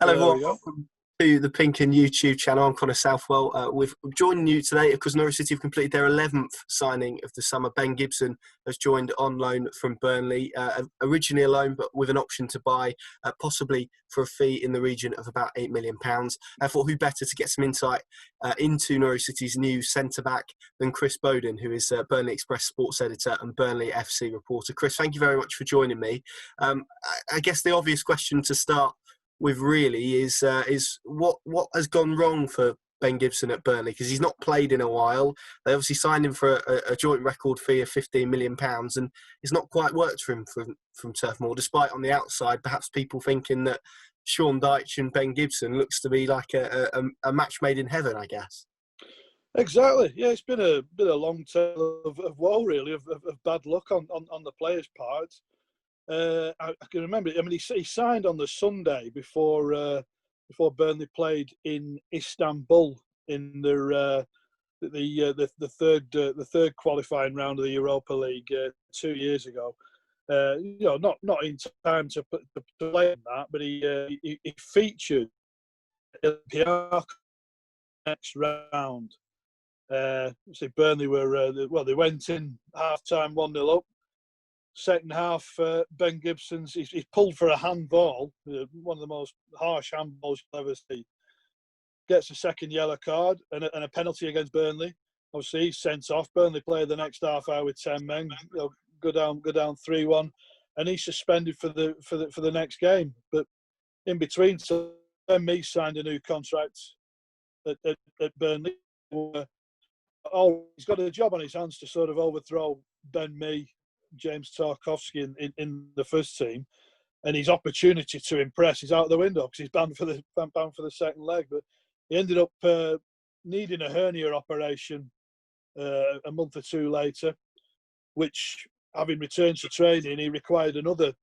Hello There everyone, we go. welcome to the Pink and YouTube channel. I'm Connor Southwell. We're joining you today because Norwich City have completed their 11th signing of the summer. Ben Gibson has joined on loan from Burnley, originally a loan but with an option to buy, possibly for a fee in the region of about £8 million. I thought who better to get some insight into Norwich City's new centre-back than Chris Boden, who is Burnley Express sports editor and Burnley FC reporter. Chris, thank you very much for joining me. I guess the obvious question to start with really is what has gone wrong for Ben Gibson at Burnley, because he's not played in a while. They obviously signed him for a joint record fee of £15 million, and it's not quite worked for him from Turf Moor, despite on the outside perhaps people thinking that Sean Dyche and Ben Gibson looks to be like a match made in heaven, I guess. Exactly. Yeah, it's been a long tale of woe, really, of bad luck on the players' part. I can remember. I mean, he signed on the Sunday before Burnley played in Istanbul in the third qualifying round of the Europa League 2 years ago. Not in time to play in that, but he featured in the next round. Burnley were they went in half time 1-0 up. Second half, Ben Gibson's he pulled for a handball, one of the most harsh handballs you'll ever see. Gets a second yellow card and a penalty against Burnley. Obviously, he's sent off. Burnley play the next half hour with 10 men. Go down 3-1, and he's suspended for the next game. But in between, so Ben Mee signed a new contract at Burnley. He's got a job on his hands to sort of overthrow Ben Mee, James Tarkowski in the first team, and his opportunity to impress is out the window because he's banned for the second leg. But he ended up needing a hernia operation a month or two later, which, having returned to training, he required another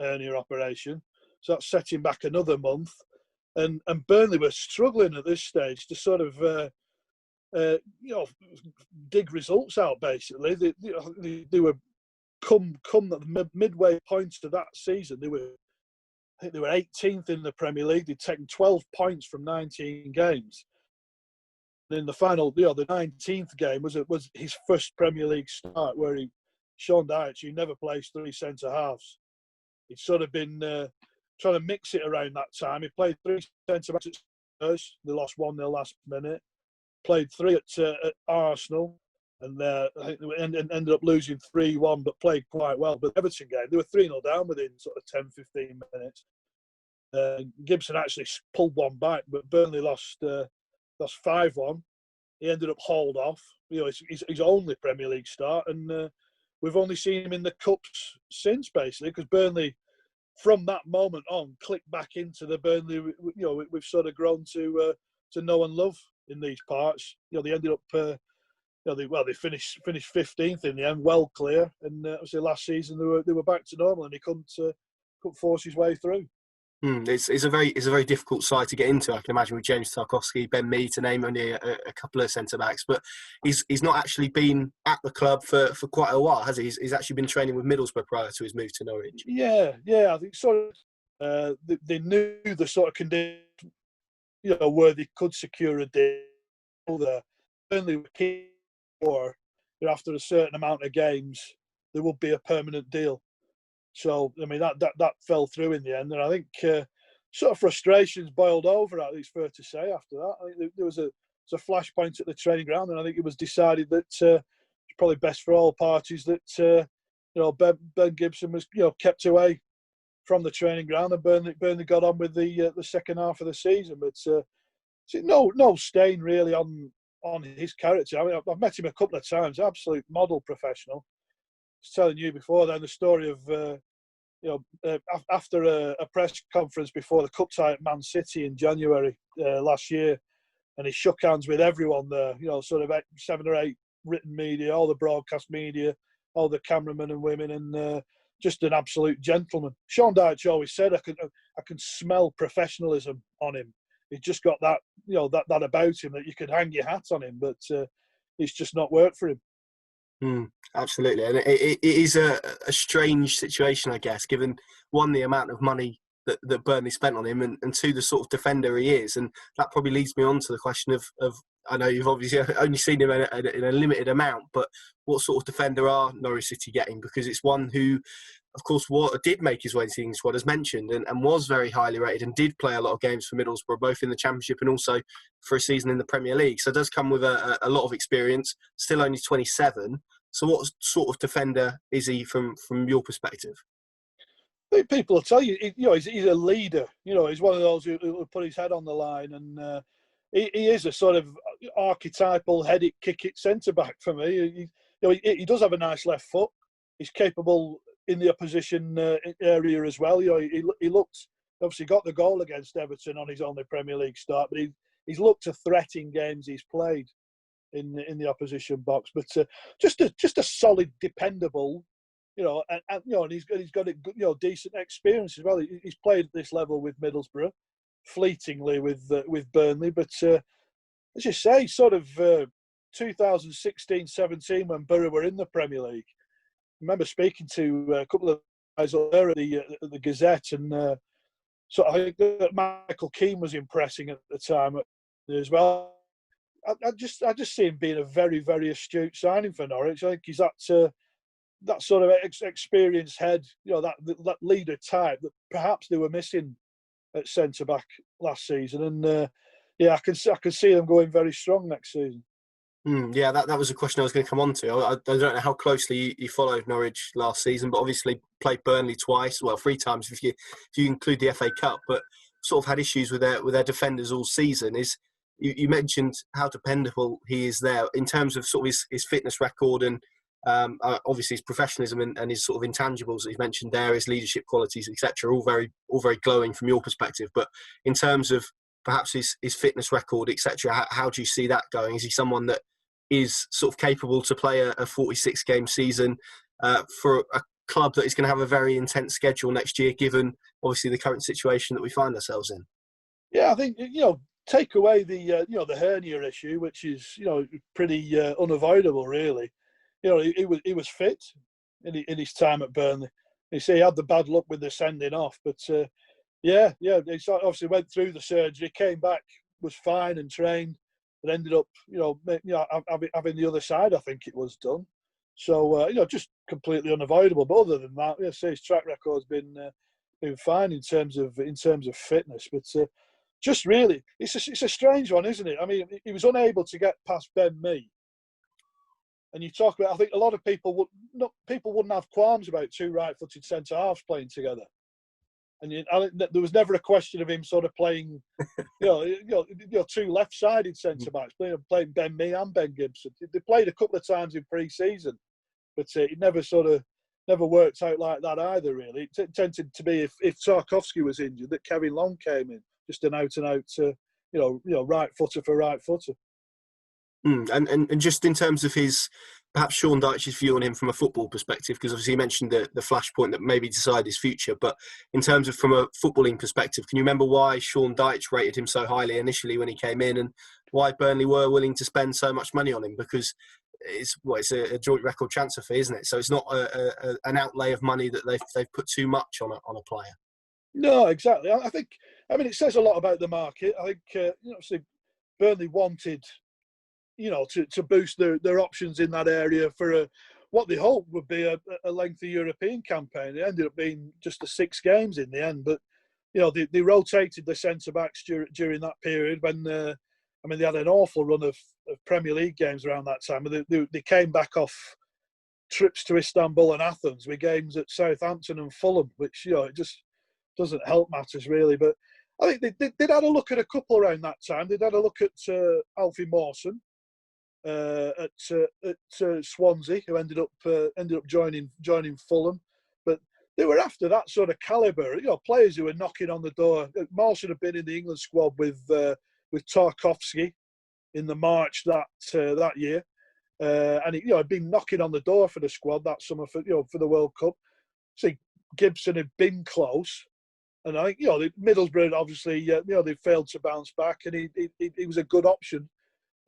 hernia operation. So that set him back another month, and Burnley were struggling at this stage to sort of dig results out. Basically, they were. Come at the midway points to that season, I think they were 18th in the Premier League. They'd taken 12 points from 19 games. And in the final, the 19th game was his first Premier League start, where Sean Dyche, who never plays three centre halves, he'd sort of been trying to mix it around that time. He played three centre backs at Spurs. They lost 1-0 last minute. Played three at Arsenal. And I think they ended up losing 3-1, but played quite well. But the Everton game, they were 3-0 down within sort of 10-15 minutes. Gibson actually pulled one back, but Burnley lost 5-1. He ended up hauled off. His only Premier League start, and we've only seen him in the cups since, basically, because Burnley, from that moment on, clicked back into the Burnley we've sort of grown to know and love in these parts. They ended up. They finished 15th in the end, well clear. And obviously last season they were back to normal, and he couldn't force his way through. It's a very difficult side to get into. I can imagine with James Tarkowski, Ben Mee, to name only a couple of centre backs. But he's not actually been at the club for quite a while, has he? He's actually been training with Middlesbrough prior to his move to Norwich. Yeah. I think sort of they knew the sort of conditions, where they could secure a deal there. Burnley were keen. Or after a certain amount of games, there would be a permanent deal. So I mean that fell through in the end, and I think sort of frustrations boiled over. I think it's fair to say after that. I think there was a flashpoint at the training ground, and I think it was decided that it's probably best for all parties that Ben Gibson was kept away from the training ground, and Burnley got on with the second half of the season. But no stain really on his character. I mean, I've met him a couple of times. Absolute model professional. I was telling you before then the story of after a press conference before the cup tie at Man City in January last year, and he shook hands with everyone there. Sort of 7 or 8 written media, all the broadcast media, all the cameramen and women, and just an absolute gentleman. Sean Dyche always said, I can smell professionalism on him. He's just got that, that about him that you could hang your hat on him, but it's just not worked for him. Absolutely, and it is a strange situation, I guess, given one, the amount of money that Burnley spent on him, and two, the sort of defender he is. And that probably leads me on to the question of I know you've obviously only seen him in a limited amount, but what sort of defender are Norwich City getting? Because it's one who, of course, did make his way into the England squad, as mentioned, and was very highly rated and did play a lot of games for Middlesbrough, both in the Championship and also for a season in the Premier League. So does come with a lot of experience, still only 27. So what sort of defender is he from your perspective? I think people will tell you, he's a leader. He's one of those who will put his head on the line, and he is a sort of archetypal head-it, kick-it centre-back for me. He does have a nice left foot. He's capable in the opposition area as well. He looked, obviously got the goal against Everton on his only Premier League start, but he's looked a threat in games he's played in the opposition box. But just a solid, dependable, and he's got a decent experience as well. He's played at this level with Middlesbrough, fleetingly with Burnley, but as you say, sort of 2016-17 when Borough were in the Premier League. I remember speaking to a couple of guys up there at the Gazette, and so I think that Michael Keane was impressing at the time as well. I just see him being a very, very astute signing for Norwich. I think he's that sort of experienced head, that leader type that perhaps they were missing at centre back last season. And I can see them going very strong next season. Yeah, that was a question I was going to come on to. I don't know how closely you followed Norwich last season, but obviously played Burnley twice, well, 3 times if you include the FA Cup, but sort of had issues with their defenders all season. You mentioned how dependable he is there in terms of sort of his fitness record and obviously his professionalism and his sort of intangibles that you've mentioned there, his leadership qualities, etc. All very glowing from your perspective. But in terms of perhaps his fitness record, etc., how do you see that going? Is he someone that is sort of capable to play a 46-game season for a club that is going to have a very intense schedule next year, given obviously the current situation that we find ourselves in? Yeah, I think take away the hernia issue, which is pretty unavoidable, really. He was fit in his time at Burnley. You see, he had the bad luck with the sending off, but he obviously went through the surgery, came back, was fine and trained, and ended up having the other side, I think it was, done. So just completely unavoidable. But other than that, his track record's been fine in terms of fitness. But just really, it's a strange one, isn't it? I mean, he was unable to get past Ben Mee. And you talk about, I think a lot of people wouldn't have qualms about 2 right-footed centre halves playing together. And there was never a question of him sort of playing, 2 left-sided centre backs, playing Ben Mee and Ben Gibson. They played a couple of times in pre-season, but it never worked out like that either. Really, it tended to be if Tarkowski was injured, that Kevin Long came in, just an out-and-out, right footer for right footer. And just in terms of perhaps Sean Dyche's view on him from a football perspective, because obviously you mentioned the flashpoint that maybe decide his future, but in terms of from a footballing perspective, can you remember why Sean Dyche rated him so highly initially when he came in, and why Burnley were willing to spend so much money on him? Because it's a joint record transfer fee, isn't it? So it's not an outlay of money that they've put too much on a player. No, exactly. I think it says a lot about the market. I think obviously Burnley wanted to boost their options in that area for what they hoped would be a lengthy European campaign. It ended up being just the 6 games in the end, but they rotated the centre backs during that period when they had an awful run of Premier League games around that time. They came back off trips to Istanbul and Athens with games at Southampton and Fulham, which it just doesn't help matters really. But I think they'd had a look at a couple around that time. They'd had a look at Alfie Mawson at Swansea, who ended up joining Fulham. But they were after that sort of calibre, players who were knocking on the door. Mawson had been in the England squad with Tarkowski in the March that year, and had been knocking on the door for the squad that summer for the World Cup. See, Gibson had been close, and I think Middlesbrough obviously they failed to bounce back, and he was a good option,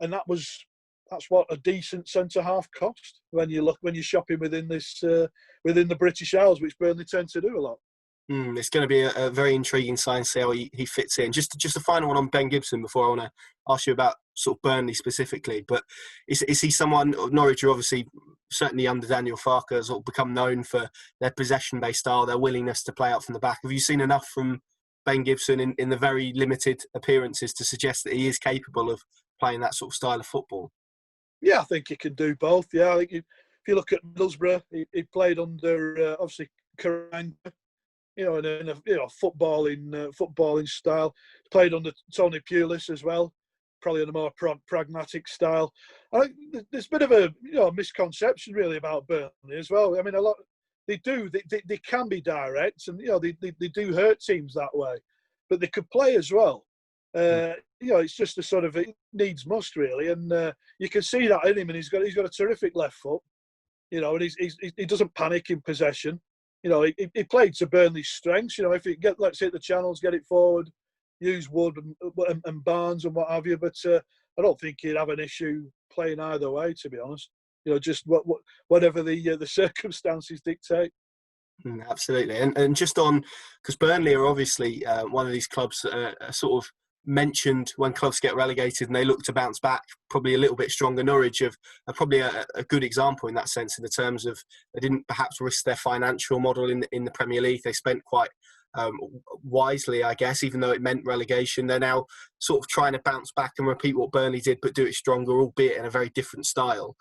and that's what a decent centre half cost when you're shopping within the British Isles, which Burnley tend to do a lot. It's going to be a very intriguing sign to see how he fits in. Just a final one on Ben Gibson before I want to ask you about sort of Burnley specifically. But is he someone, Norwich are obviously, certainly under Daniel Farke, has sort of become known for their possession-based style, their willingness to play out from the back. Have you seen enough from Ben Gibson in the very limited appearances to suggest that he is capable of playing that sort of style of football? Yeah, I think he can do both. Yeah, I think if you look at Middlesbrough, he played under obviously Karanga, in a footballing style. He played under Tony Pulis as well, probably in a more pragmatic style. I think there's a bit of a misconception really about Burnley as well. I mean, they can be direct, and they do hurt teams that way, but they could play as well. It's just a sort of, it needs must really, and you can see that in him. And he's got a terrific left foot, and he doesn't panic in possession. He played to Burnley's strengths. If you let's hit the channels, get it forward, use Wood and Barnes and what have you. But I don't think he'd have an issue playing either way, to be honest. Just whatever the circumstances dictate. Absolutely, and just on, because Burnley are obviously one of these clubs sort of mentioned when clubs get relegated and they look to bounce back probably a little bit stronger. Norwich are probably a good example in that sense, in the terms of they didn't perhaps risk their financial model in the Premier League. They spent quite wisely, I guess, even though it meant relegation. They're now sort of trying to bounce back and repeat what Burnley did, but do it stronger, albeit in a very different style.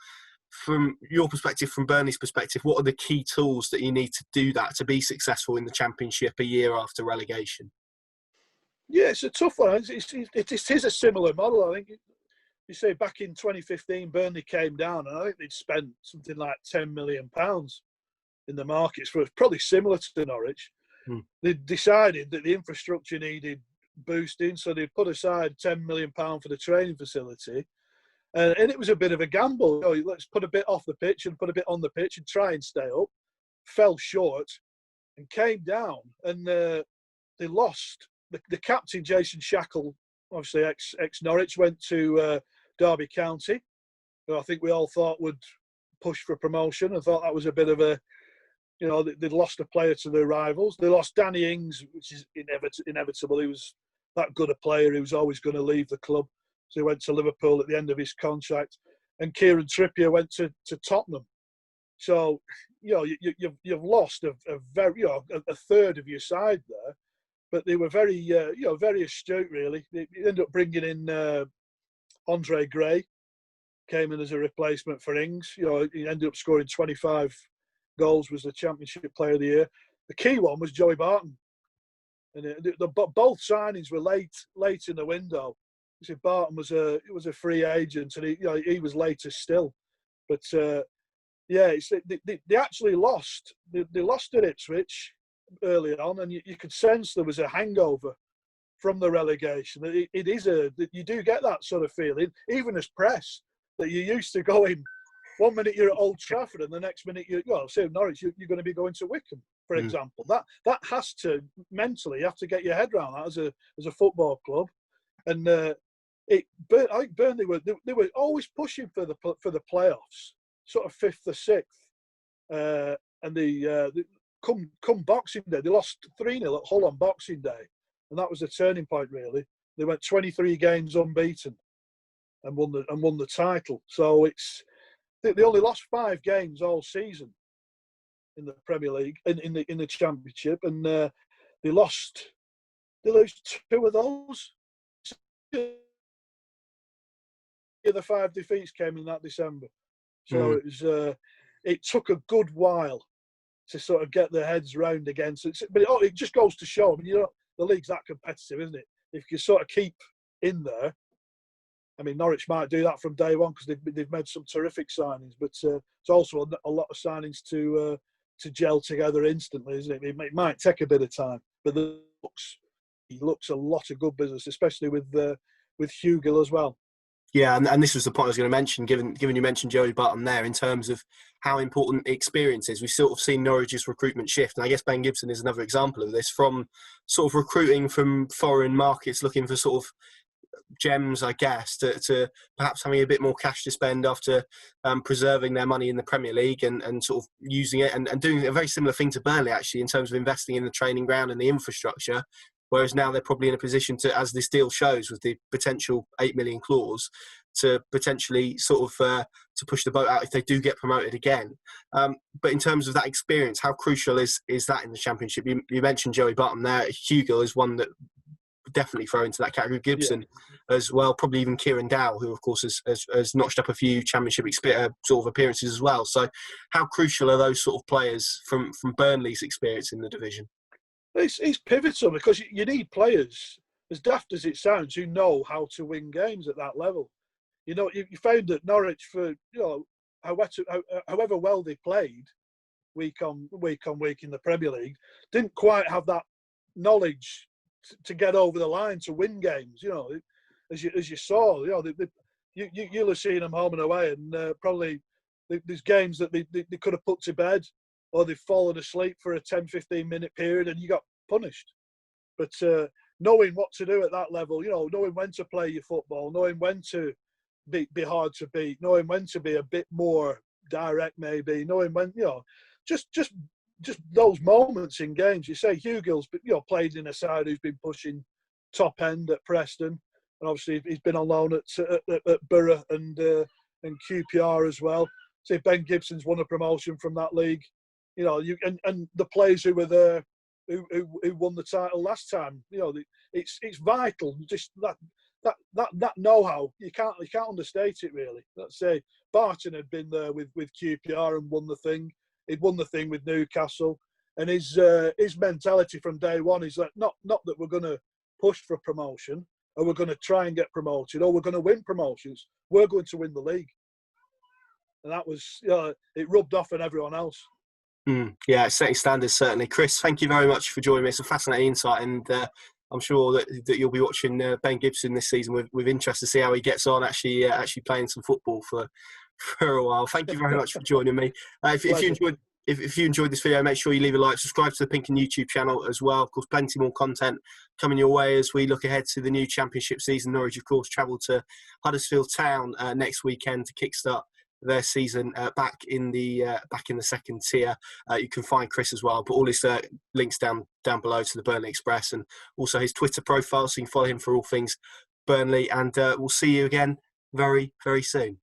From your perspective, from Burnley's perspective, what are the key tools that you need to do that, to be successful in the Championship a year after relegation? Yeah, it's a tough one. It is a similar model. I think you say back in 2015, Burnley came down, and I think they'd spent something like £10 million in the markets, for probably similar to Norwich. They decided that the infrastructure needed boosting, so they put aside £10 million for the training facility. And it was a bit of a gamble. Let's put a bit off the pitch and put a bit on the pitch and try and stay up. Fell short and came down, and they lost. The captain, Jason Shackle, obviously ex-Norwich, went to Derby County, who I think we all thought would push for promotion. I thought that was a bit of a, they'd lost a player to their rivals. They lost Danny Ings, which is inevitable. He was that good a player. He was always going to leave the club. So he went to Liverpool at the end of his contract. And Kieran Trippier went to Tottenham. So, you've lost a third of your side there. But they were very astute, really. They ended up bringing in Andre Gray, came in as a replacement for Ings. He ended up scoring 25 goals, was the Championship Player of the Year. The key one was Joey Barton. And both signings were late in the window. You see, Barton was a free agent, and he was later still. But they actually lost. They lost at Ipswich early on, and you could sense there was a hangover from the relegation. You do get that sort of feeling, even as press, that you're used to going. One minute you're at Old Trafford, and the next minute say Norwich, you're going to be going to Wickham, for example. That has to, mentally, you have to get your head around that as a football club. And I think Burnley were always pushing for the playoffs, sort of fifth or sixth, and come Boxing Day, they lost 3-0 at Hull on Boxing Day, and that was the turning point. Really, they went 23 games unbeaten and won the title. So they only lost 5 games all season in the Premier League, in the Championship, and they lose 2 of those. The 5 defeats came in that December, so it took a good while to sort of get their heads round again. But it just goes to show. I mean, the league's that competitive, isn't it? If you sort of keep in there, I mean, Norwich might do that from day one because they've made some terrific signings, but it's also a lot of signings to gel together instantly, isn't it? It might take a bit of time, but he looks a lot of good business, especially with Hugill as well. Yeah, and this was the point I was going to mention, given you mentioned Joey Barton there, in terms of how important experience is. We've sort of seen Norwich's recruitment shift, and I guess Ben Gibson is another example of this, from sort of recruiting from foreign markets, looking for sort of gems, I guess, to perhaps having a bit more cash to spend after preserving their money in the Premier League and sort of using it and doing a very similar thing to Burnley, actually, in terms of investing in the training ground and the infrastructure. Whereas now they're probably in a position to, as this deal shows, with the potential 8 million clause, to potentially sort of to push the boat out if they do get promoted again. But in terms of that experience, how crucial is that in the Championship? You mentioned Joey Bottom there. Hugo is one that definitely throw into that category. Gibson as well, probably even Kieran Dow, who of course has notched up a few Championship sort of appearances as well. So how crucial are those sort of players from Burnley's experience in the division? It's pivotal because you need players, as daft as it sounds, who know how to win games at that level. You know, you found that Norwich, for however well they played week on week in the Premier League, didn't quite have that knowledge to get over the line to win games. You know, as you saw, you'll have seen them home and away, and probably there's games that they could have put to bed, or they've fallen asleep for a 10-15 minute period and you got punished. But knowing what to do at that level, knowing when to play your football, knowing when to be hard to beat, knowing when to be a bit more direct, maybe, knowing when, just those moments in games. You say Hugo's, played in a side who's been pushing top end at Preston, and obviously he's been on loan at Borough and QPR as well. Say Ben Gibson's won a promotion from that league. And the players who were there, who won the title last time. It's vital. Just that know-how, you can't understate it really. Let's say Barton had been there with QPR and won the thing. He'd won the thing with Newcastle, and his mentality from day one is that not that we're going to push for promotion, or we're going to try and get promoted, or we're going to win promotions. We're going to win the league, and that was it rubbed off on everyone else. Yeah, it's setting standards, certainly. Chris, thank you very much for joining me. It's a fascinating insight, and I'm sure that you'll be watching Ben Gibson this season with interest to see how he gets on actually playing some football for a while. Thank you very much for joining me. If you enjoyed this video, make sure you leave a like, subscribe to the Pink and YouTube channel as well. Of course, plenty more content coming your way as we look ahead to the new Championship season. Norwich, of course, travel to Huddersfield Town next weekend to kickstart their season back in the second tier. You can find Chris as well, but all his links down below to the Burnley Express, and also his Twitter profile, so you can follow him for all things Burnley. And we'll see you again very, very soon.